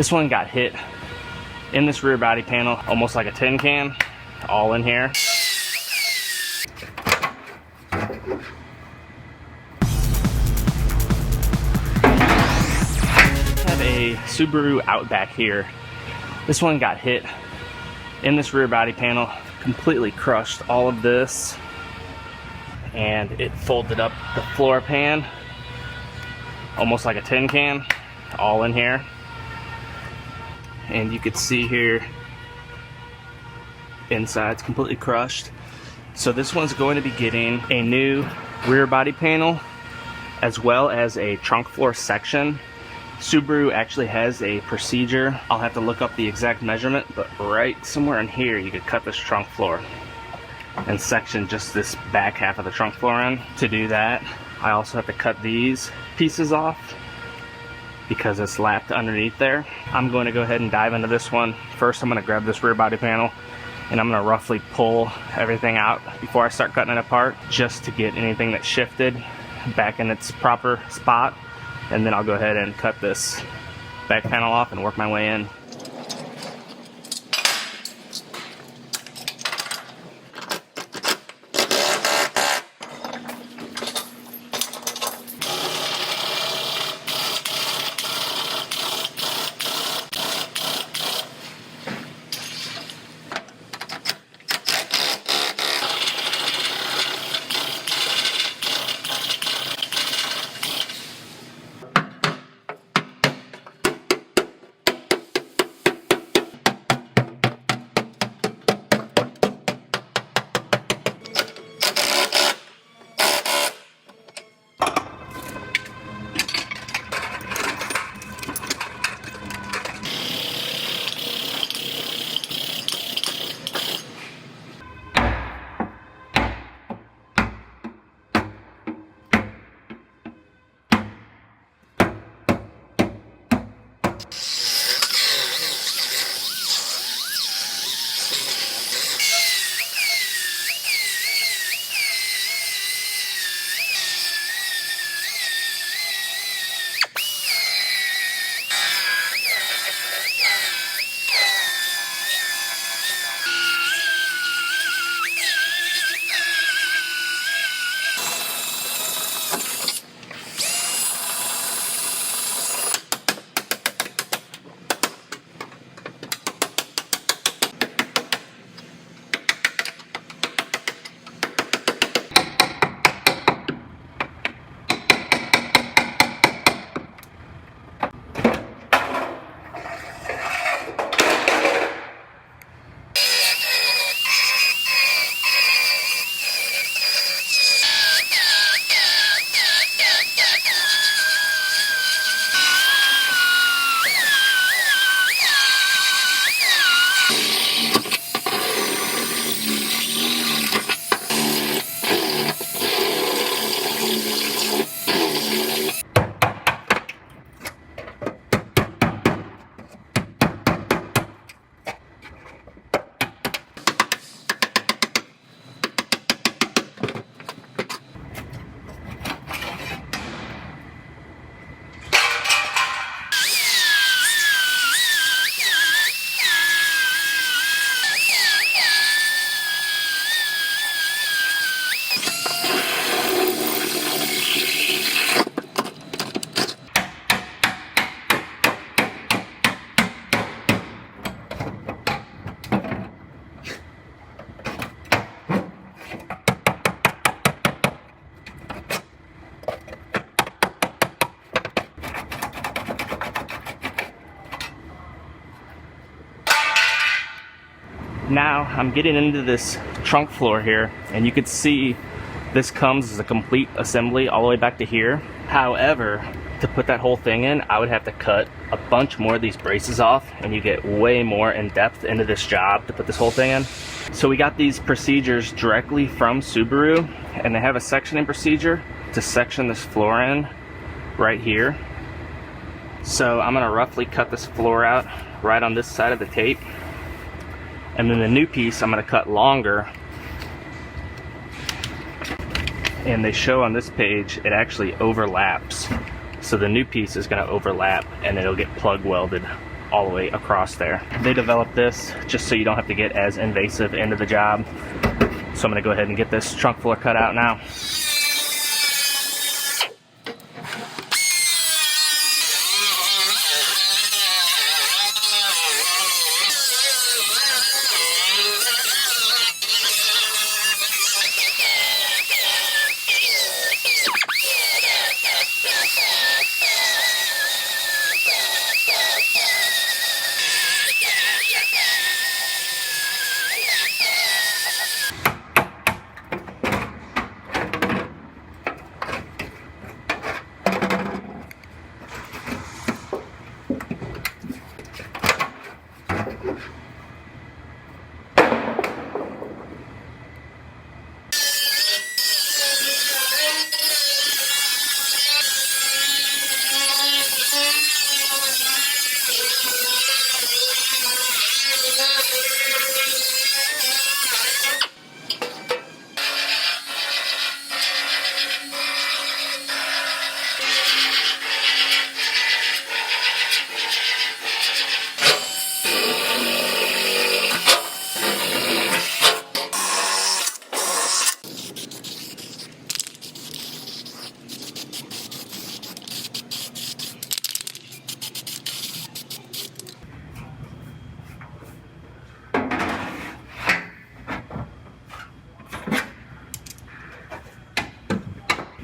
This one got hit in this rear body panel, almost like a tin can, all in here. Have a Subaru Outback here. This one got hit in this rear body panel, completely crushed all of this, and it folded up the floor pan, almost like a tin can, all in here. And you could see here, inside's completely crushed. So this one's going to be getting a new rear body panel, as well as a trunk floor section. Subaru actually has a procedure. I'll have to look up the exact measurement, but right somewhere in here you could cut this trunk floor and section just this back half of the trunk floor in. To do that, I also have to cut these pieces off because it's lapped underneath there. I'm going to go ahead and dive into this one. First, I'm going to grab this rear body panel and I'm going to roughly pull everything out before I start cutting it apart, just to get anything that shifted back in its proper spot. And then I'll go ahead and cut this back panel off and work my way in. Now I'm getting into this trunk floor here, and you can see this comes as a complete assembly all the way back to here. However, to put that whole thing in, I would have to cut a bunch more of these braces off, and you get way more in depth into this job to put this whole thing in. So we got these procedures directly from Subaru, and they have a sectioning procedure to section this floor in right here. So I'm gonna roughly cut this floor out right on this side of the tape. And then the new piece I'm going to cut longer, and they show on this page it actually overlaps. So the new piece is going to overlap and it'll get plug welded all the way across there. They developed this just so you don't have to get as invasive into the job. So I'm gonna go ahead and get this trunk floor cut out now.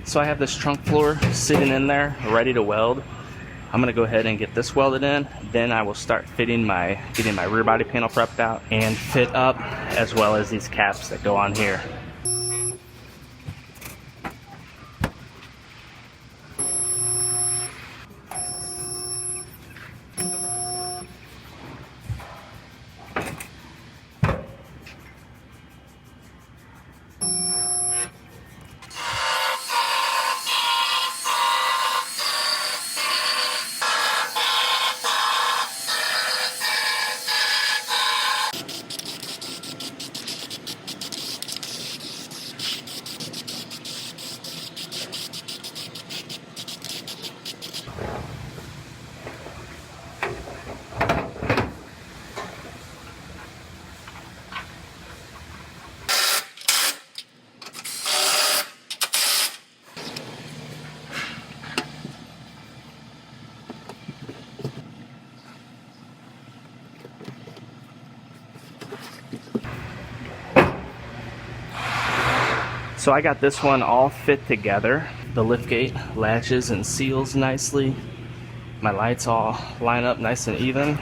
So I have this trunk floor sitting in there ready to weld. I'm gonna go ahead and get this welded in, then I will start getting my rear body panel prepped out and fit up, as well as these caps that go on here. So I got this one all fit together. The liftgate latches and seals nicely. My lights all line up nice and even.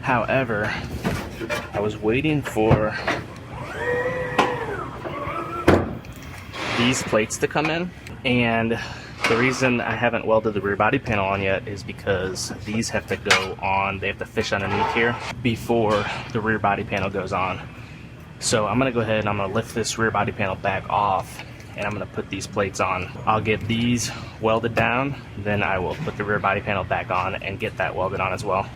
However, I was waiting for these plates to come in, and the reason I haven't welded the rear body panel on yet is because these have to go on, they have to fish underneath here before the rear body panel goes on. So I'm gonna go ahead and I'm gonna lift this rear body panel back off, and I'm gonna put these plates on. I'll get these welded down, then I will put the rear body panel back on and get that welded on as well.